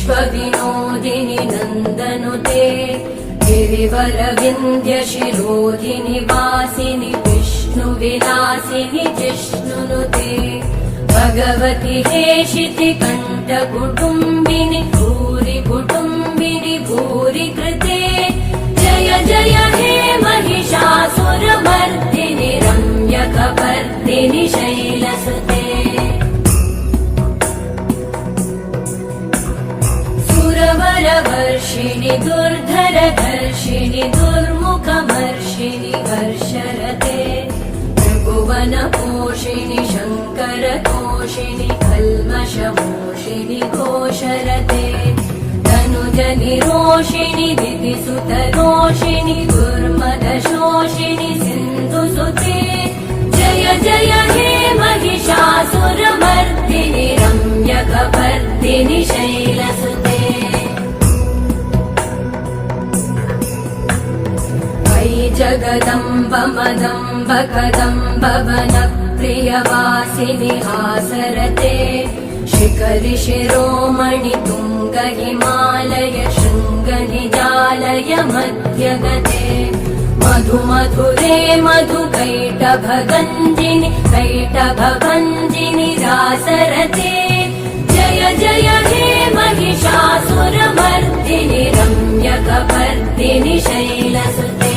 विश्वविनोदिनि नन्दनुते गिरिवरविन्ध्यशिरोधिनि वासिनि विष्णुविलासिनि जिष्णुनुते भगवति हेशिति कण्ठकुटुम्बिनि भूरि कुटुम्बिनि भूरि कृते जय जय हे महिषासुरमर्दिनि रम्यकपर्दिनि शैलसुते सुरवरवर्षिणि दुर्धरधर्षिणि दुर्मुखमर्षिणि हर्षरते त्रिभुवनपोषिणि शङ्करतोषिणि कल्मषमोषिणि घोषरते तनुजनिरोषिणि दितिसुतरोषिणि दुर्मदशोषिणि सिन्धुसुते जय जय हे महिषासुरमर्दिनि रम्यकपर्दिनि शैलसुते जगदम्ब मदम्ब कदम्ब वनप्रियवासिनि हासरते शिखरि शिरोमणि तुङ्ग हिमालय शृङ्गनिजालय मध्यगते मधुमधुरे मधुकैटभगञ्जिनि कैटभभञ्जिनि रासरते जय जय हे महिषासुरमर्दिनि रम्यकपर्दिनि शैलसुते